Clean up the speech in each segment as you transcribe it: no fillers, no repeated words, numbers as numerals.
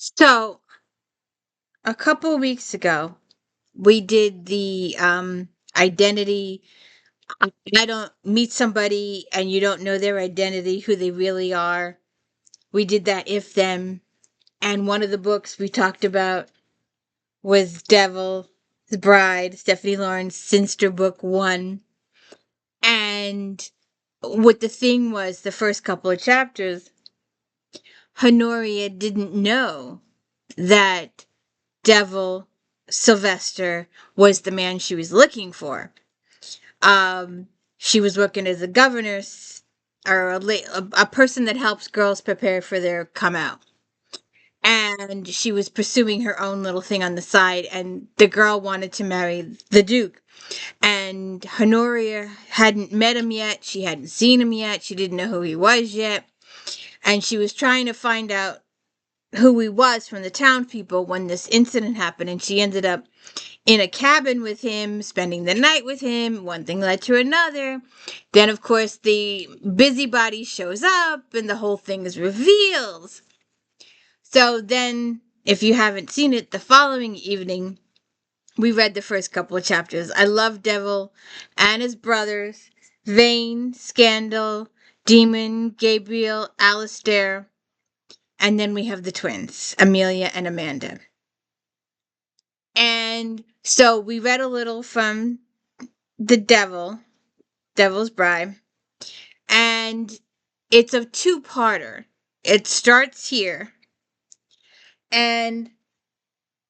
So, a couple weeks ago, we did the identity. I don't meet somebody and you don't know their identity, who they really are. We did that if them. And one of the books we talked about was Devil's Bride, Stephanie Laurens, Cynster book 1. And what the thing was, the first couple of chapters, Honoria didn't know that Devil Sylvester was the man she was looking for. She was working as a governess or a person that helps girls prepare for their come out. And she was pursuing her own little thing on the side, and the girl wanted to marry the Duke. And Honoria hadn't met him yet. She hadn't seen him yet. She didn't know who he was yet. And she was trying to find out who he was from the town people when this incident happened. And she ended up in a cabin with him, spending the night with him. One thing led to another. Then, of course, the busybody shows up and the whole thing is revealed. So then, if you haven't seen it, the following evening, we read the first couple of chapters. I love Devil and his brothers, Vane, Scandal, Demon, Gabriel, Alistair, and then we have the twins, Amelia and Amanda. And so we read a little from the Devil's Bride, and it's a two-parter. It starts here, and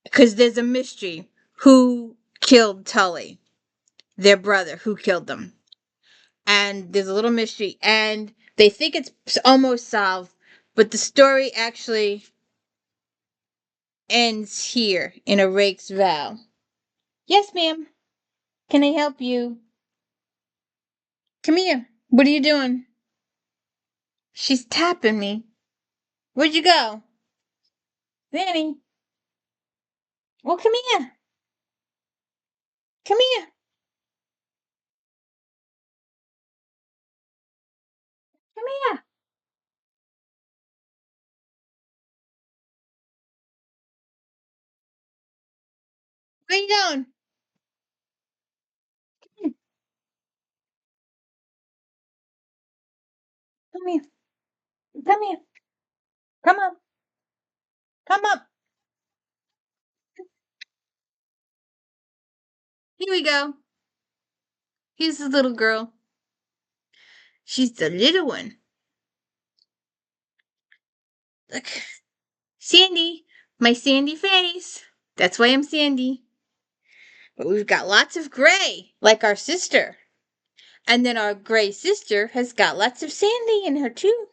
because there's a mystery. Who killed Tully? Their brother. Who killed them? And there's a little mystery, and they think it's almost solved, but the story actually ends here in a Rakes Vow. Yes, ma'am. Can I help you? Come here. What are you doing? She's tapping me. Where'd you go? Vanny. Well, come here. Come here. Come here. Where you going? Come here. Come here. Come on. Come up. Here we go. Here's the little girl. She's the little one. Look. Sandy. My sandy face. That's why I'm Sandy. But we've got lots of gray, like our sister. And then our gray sister has got lots of Sandy in her, too.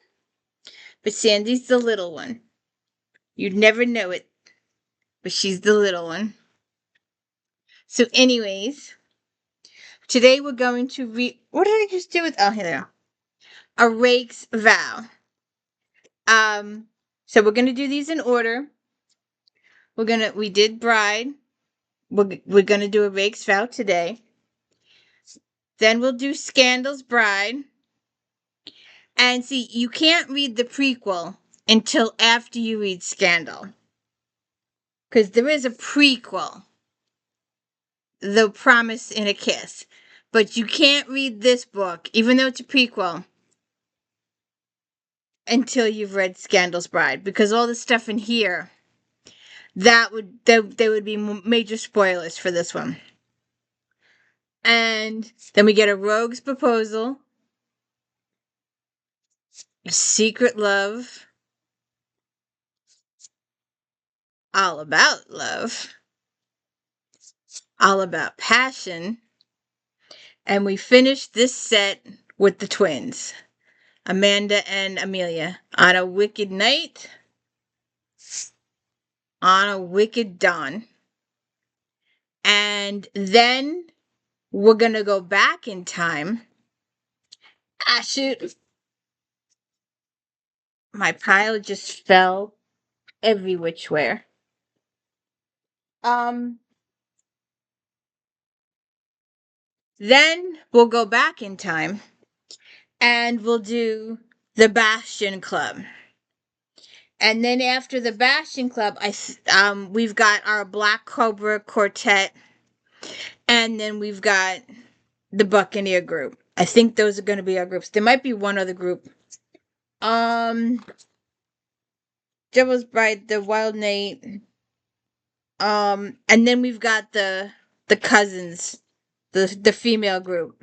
But Sandy's the little one. You'd never know it, but she's the little one. So, anyways, today we're going to read. What did I just do with? Oh, here they are. A Rake's Vow. So we're gonna do these in order. We did Bride. We're gonna do a Rake's Vow today. Then we'll do Scandal's Bride. And see, you can't read the prequel until after you read Scandal. Because there is a prequel, The Promise in a Kiss. But you can't read this book, even though it's a prequel, until you've read Scandal's Bride. Because all the stuff in here, there would be major spoilers for this one. And then we get a Rogue's Proposal, a Secret Love, All About Love, All About Passion, and we finished this set with the twins, Amanda and Amelia, On a Wicked Night, On a Wicked Dawn. And then we're going to go back in time. Ah, shoot. My pile just fell every which way. Then we'll go back in time and we'll do the Bastion Club. And then after the Bastion Club, we've got our Black Cobra Quartet, and then we've got the Buccaneer group. I think those are going to be our groups. There might be one other group. Um, Devil's Bride, the Wild Knight. And then we've got the cousins, the female group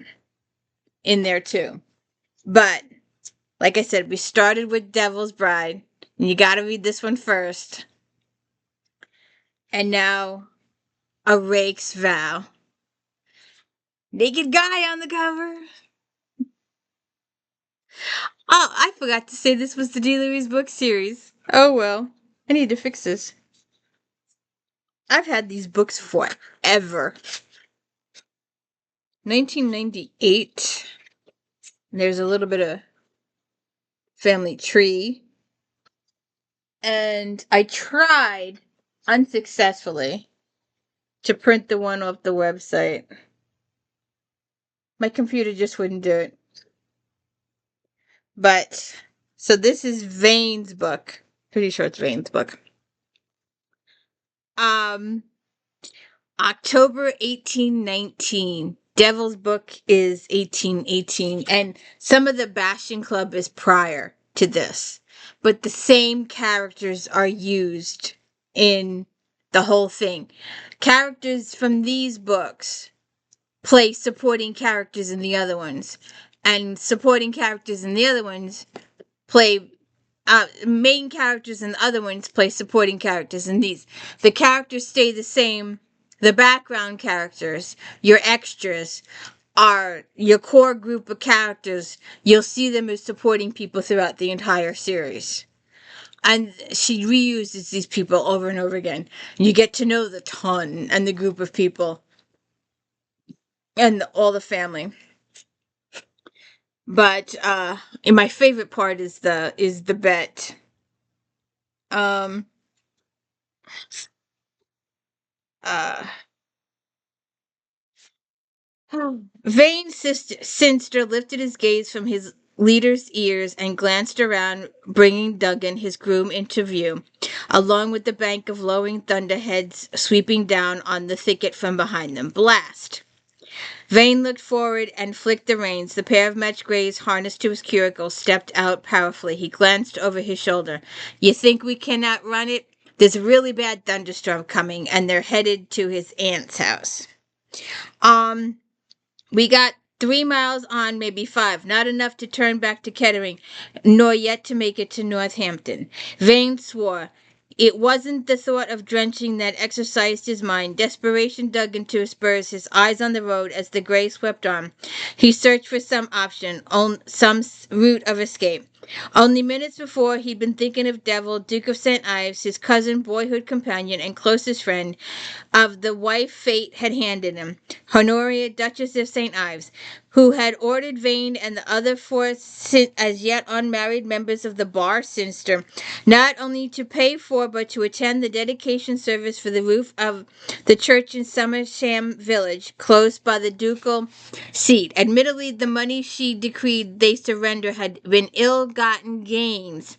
in there too. But like I said, we started with Devil's Bride, and you got to read this one first. And now a Rakes Vow. Naked guy on the cover. Oh, I forgot to say this was the Dealer's book series. Oh well. I need to fix this. I've had these books forever. 1998. There's a little bit of family tree. And I tried unsuccessfully to print the one off the website. My computer just wouldn't do it. But, so this is Vane's book. Pretty sure it's Vane's book. October 1819. Devil's Book is 1818. And some of the Bastion Club is prior to this. But the same characters are used in the whole thing. Characters from these books play supporting characters in the other ones. And supporting characters in the other ones play main characters in the other ones play supporting characters in these. The characters stay the same. The background characters, your extras, are your core group of characters. You'll see them as supporting people throughout the entire series. And she reuses these people over and over again. You get to know the ton and the group of people and all the family. But my favorite part is the bet. Um uh Vane Cynster lifted his gaze from his leader's ears and glanced around, bringing Duggan, his groom, into view, along with the bank of lowing thunderheads sweeping down on the thicket from behind them. Blast! Vane looked forward and flicked the reins. The pair of match grays harnessed to his curricle stepped out powerfully. He glanced over his shoulder. You think we cannot run it? There's a really bad thunderstorm coming, and they're headed to his aunt's house. We got 3 miles on, maybe 5, not enough to turn back to Kettering, nor yet to make it to Northampton. Vane swore. It wasn't the thought of drenching that exercised his mind. Desperation dug into his spurs, his eyes on the road as the gray swept on. He searched for some option, some route of escape. Only minutes before, he'd been thinking of Devil, Duke of St. Ives, his cousin, boyhood companion, and closest friend, of the wife fate had handed him, Honoria, Duchess of St. Ives, who had ordered Vane and the other 4 as yet unmarried members of the Bar Cynster not only to pay for but to attend the dedication service for the roof of the church in Somersham village, close by the ducal seat. Admittedly, the money she decreed they surrender had been ill-gotten gains,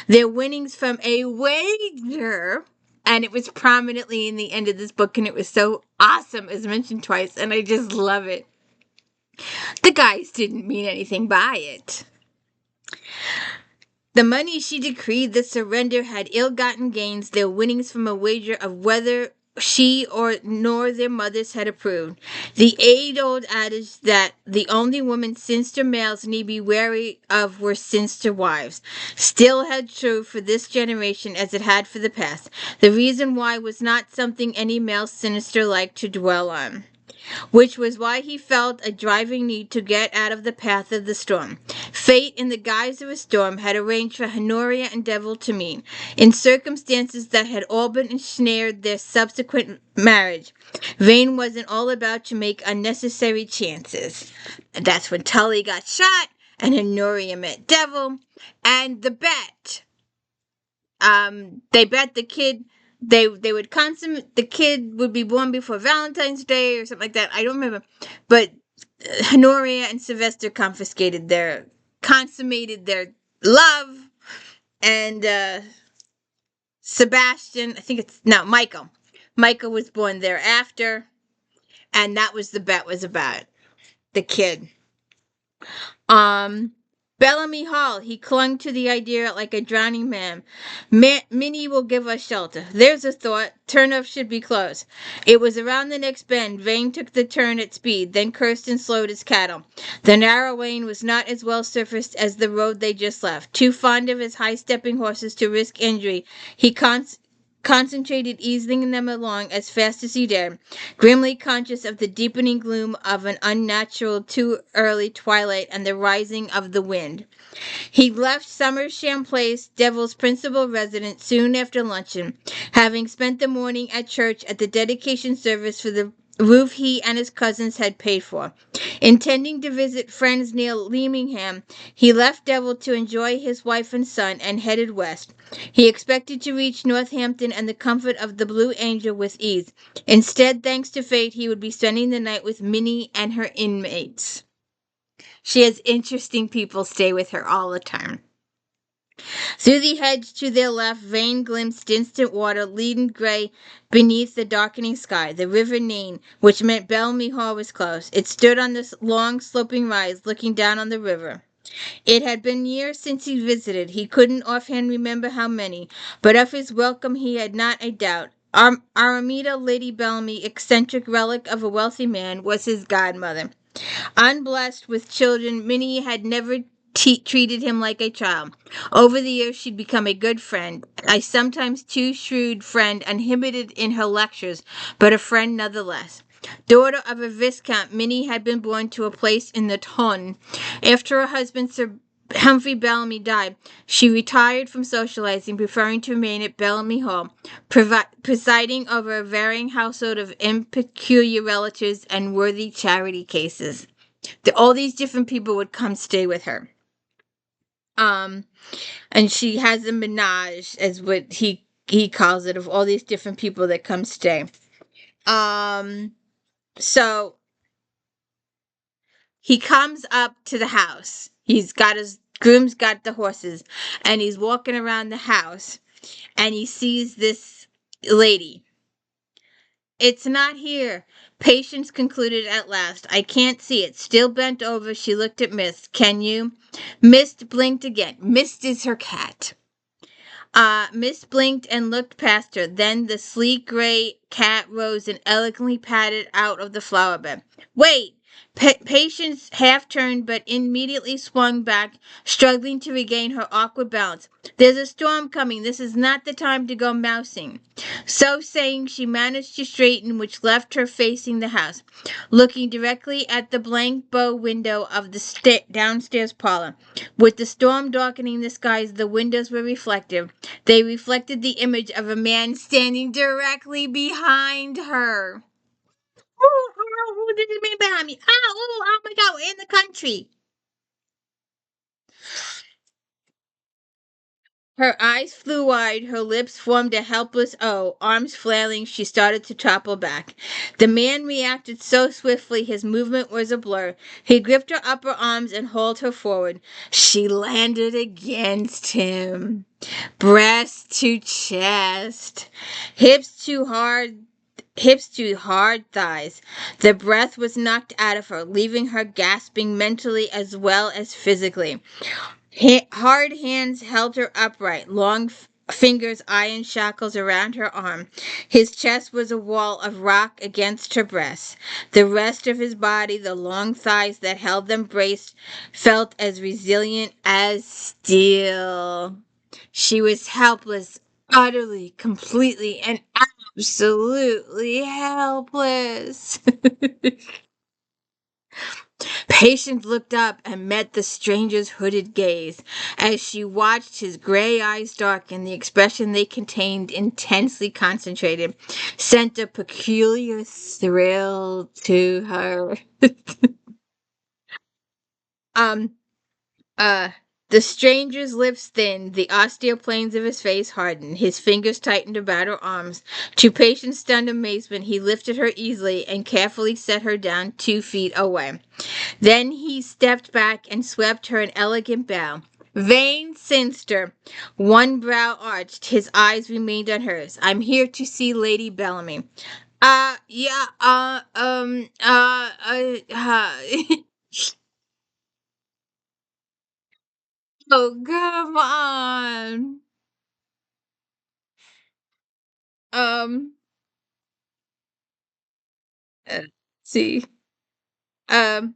their winnings from a wager, and it was prominently in the end of this book, and it was so awesome. It's mentioned twice, and I just love it. The guys didn't mean anything by it. The money she decreed the surrender had ill-gotten gains, their winnings from a wager of whether she or nor their mothers had approved. The age-old adage that the only women Cynster males need be wary of were Cynster wives still held true for this generation as it had for the past. The reason why was not something any male Cynster liked to dwell on, which was why he felt a driving need to get out of the path of the storm. Fate, in the guise of a storm, had arranged for Honoria and Devil to meet, in circumstances that had all but ensnared their subsequent marriage. Vane wasn't all about to make unnecessary chances. And that's when Tully got shot, and Honoria met Devil, and the bet. They bet the kid they would consummate, the kid would be born before Valentine's Day or something like that. I don't remember. But Honoria and Sylvester consummated their love, and Sebastian, I think it's no Michael. Michael was born thereafter, and that was the bet was about the kid. Um, Bellamy Hall. He clung to the idea like a drowning man. Minnie will give us shelter. There's a thought. Turnoff should be close. It was around the next bend. Vane took the turn at speed. Then Kirsten slowed his cattle. The narrow lane was not as well surfaced as the road they just left. Too fond of his high-stepping horses to risk injury, he concentrated easing them along as fast as he dared, grimly conscious of the deepening gloom of an unnatural too early twilight and the rising of the wind. He left Summersham Place, Devil's principal residence, soon after luncheon, having spent the morning at church at the dedication service for the roof he and his cousins had paid for. Intending to visit friends near Leamingham, he left Devil to enjoy his wife and son and headed west. He expected to reach Northampton and the comfort of the Blue Angel with ease. Instead, thanks to fate, he would be spending the night with Minnie and her inmates. She has interesting people stay with her all the time. Through the hedge to their left, Vane glimpsed distant water, leaden gray beneath the darkening sky. The River Nene, which meant Bellamy Hall, was close. It stood on this long, sloping rise, looking down on the river. It had been years since he visited. He couldn't offhand remember how many, but of his welcome he had not a doubt. Araminta Lady Bellamy, eccentric relic of a wealthy man, was his godmother. Unblessed with children, Minnie had never treated him like a child. Over the years, she'd become a good friend, a sometimes too shrewd friend, uninhibited in her lectures, but a friend nonetheless. Daughter of a viscount, Minnie had been born to a place in the ton. After her husband, Sir Humphrey Bellamy, died, she retired from socializing, preferring to remain at Bellamy Hall, presiding over a varying household of peculiar relatives and worthy charity cases. All these different people would come stay with her. And she has a menage, as what he calls it, of all these different people that come stay. So he comes up to the house. He's got his groom's got the horses, and he's walking around the house, and he sees this lady. It's not here. Patience concluded at last. I can't see it. Still bent over, she looked at Mist. Can you? Mist blinked again. Mist is her cat. Miss blinked and looked past her. Then the sleek gray cat rose and elegantly padded out of the flower bed. Wait! Patience half turned, but immediately swung back, struggling to regain her awkward balance. There's a storm coming. This is not the time to go mousing. So saying, she managed to straighten, which left her facing the house, looking directly at the blank bow window of the downstairs parlor. With the storm darkening the skies, the windows were reflective. They reflected the image of a man standing directly behind her. Who did it mean behind me? Oh my God, we're in the country. Her eyes flew wide, her lips formed a helpless O. Arms flailing, she started to topple back. The man reacted so swiftly, his movement was a blur. He gripped her upper arms and hauled her forward. She landed against him. Breast to chest. Hips to hard thighs. The breath was knocked out of her, leaving her gasping mentally as well as physically. Hard hands held her upright, long fingers iron shackles around her arm. His chest was a wall of rock against her breast. The rest of his body, the long thighs that held them braced, felt as resilient as steel. She was helpless, utterly, completely, and absolutely helpless. Patience looked up and met the stranger's hooded gaze. As she watched, his gray eyes darken, the expression they contained, intensely concentrated, sent a peculiar thrill to her. The stranger's lips thinned, the austere planes of his face hardened, his fingers tightened about her arms. To Patient's stunned amazement, he lifted her easily and carefully set her down 2 feet away. Then he stepped back and swept her an elegant bow. Vane Cynster, one brow arched, his eyes remained on hers. I'm here to see Lady Bellamy. Yeah, oh, come on. Um, see. Um,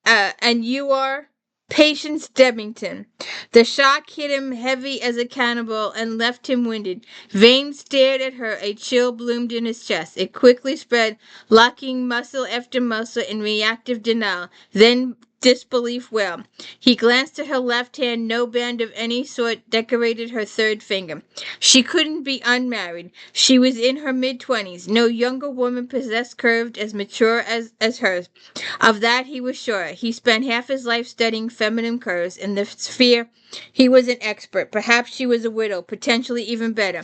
and you are Patience Debington. The shock hit him heavy as a cannonball and left him winded. Vane stared at her, a chill bloomed in his chest. It quickly spread, locking muscle after muscle in reactive denial, then disbelief well. He glanced at her left hand, no band of any sort decorated her third finger. She couldn't be unmarried. She was in her mid-20s. No younger woman possessed curves as mature as hers. Of that he was sure. He spent half his life studying feminine curves. In the sphere he was an expert. Perhaps she was a widow, potentially even better.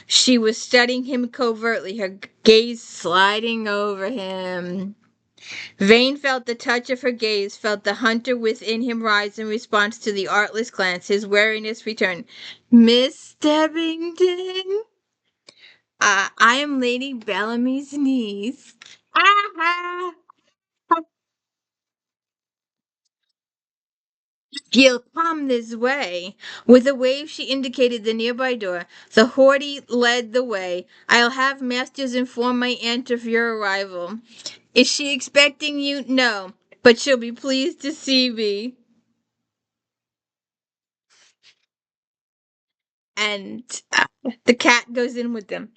She was studying him covertly, her gaze sliding over him. Vane felt the touch of her gaze, felt the hunter within him rise in response to the artless glance. His wariness returned. Miss Debington? I am Lady Bellamy's niece. Ah! He'll come this way. With a wave, she indicated the nearby door. The haughty led the way. I'll have Masters inform my aunt of your arrival. Is she expecting you? No, but she'll be pleased to see me. And the cat goes in with them.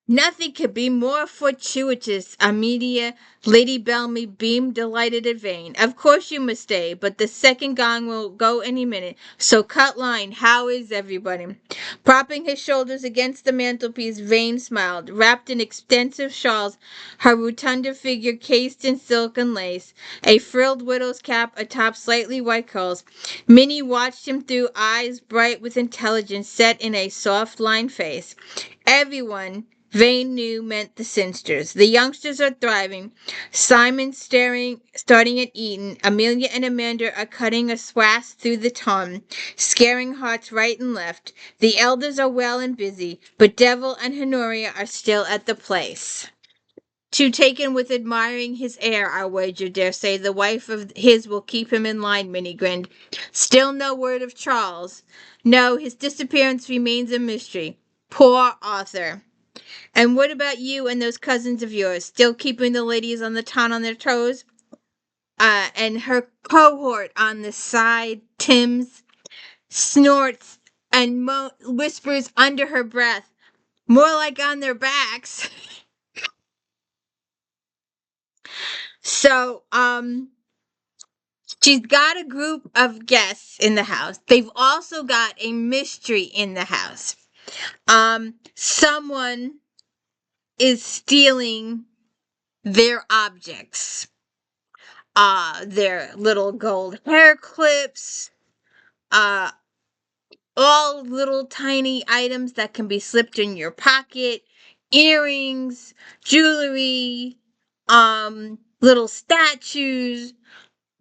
Nothing could be more fortuitous. Amelia, Lady Bellamy beamed delighted at Vane. Of course you must stay, but the second gong will go any minute. So cut line. How is everybody? Propping his shoulders against the mantelpiece, Vane smiled. Wrapped in extensive shawls, her rotunda figure cased in silk and lace, a frilled widow's cap atop slightly white curls. Minnie watched him through eyes bright with intelligence set in a soft-lined face. Everyone Vane knew meant the Cynsters. The youngsters are thriving. Simon's starting at Eton. Amelia and Amanda are cutting a swath through the tongue, scaring hearts right and left. The elders are well and busy, but Devil and Honoria are still at the place. Too taken with admiring his air, I wager, dare say the wife of his will keep him in line, Minnie grinned. Still no word of Charles. No, his disappearance remains a mystery. Poor Arthur. And what about you and those cousins of yours? Still keeping the ladies on the town on their toes? And her cohort on the side, Tim's, snorts and whispers under her breath, more like on their backs. So, she's got a group of guests in the house. They've also got a mystery in the house. Someone is stealing their objects. Their little gold hair clips, uh, all little tiny items that can be slipped in your pocket, earrings, jewelry, little statues,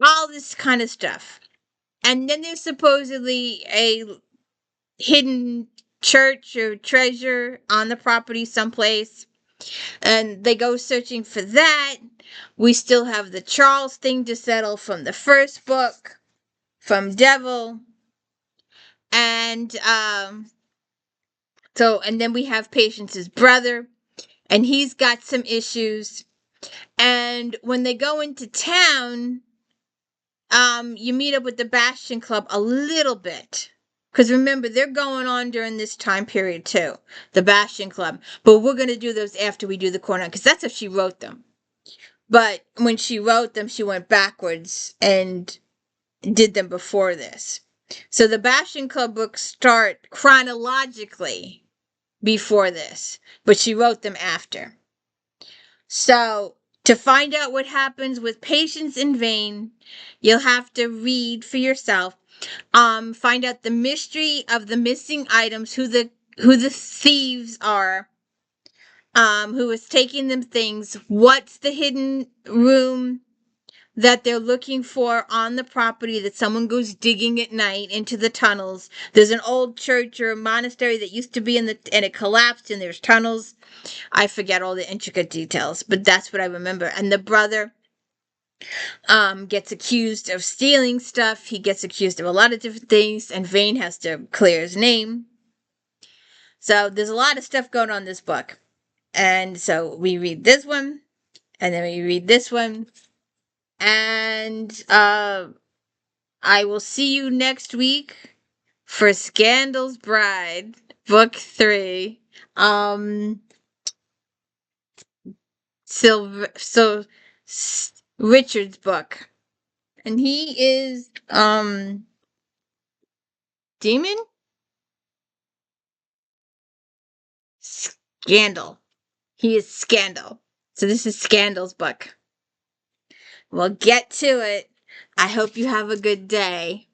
all this kind of stuff. And then there's supposedly a hidden church or treasure on the property someplace. And they go searching for that. We still have the Charles thing to settle from the first book, from Devil. And and then we have Patience's brother, and he's got some issues. And when they go into town, you meet up with the Bastion Club a little bit. Because remember, they're going on during this time period too, the Bastion Club. But we're going to do those after we do the corner, because that's how she wrote them. But when she wrote them, she went backwards and did them before this. So the Bastion Club books start chronologically before this, but she wrote them after. So to find out what happens with Patience in Vane, you'll have to read for yourself. Find out the mystery of the missing items, who the thieves are, who is taking them things, what's the hidden room, that they're looking for on the property, that someone goes digging at night into the tunnels. There's an old church or a monastery that used to be and it collapsed, and there's tunnels. I forget all the intricate details, but that's what I remember. And the brother gets accused of stealing stuff. He gets accused of a lot of different things, and Vane has to clear his name. So there's a lot of stuff going on in this book. And so we read this one, and then we read this one, and I will see you next week for Scandal's Bride, Book 3. Richard's book. And he is Demon? Scandal. He is Scandal. So this is Scandal's book. We'll get to it. I hope you have a good day.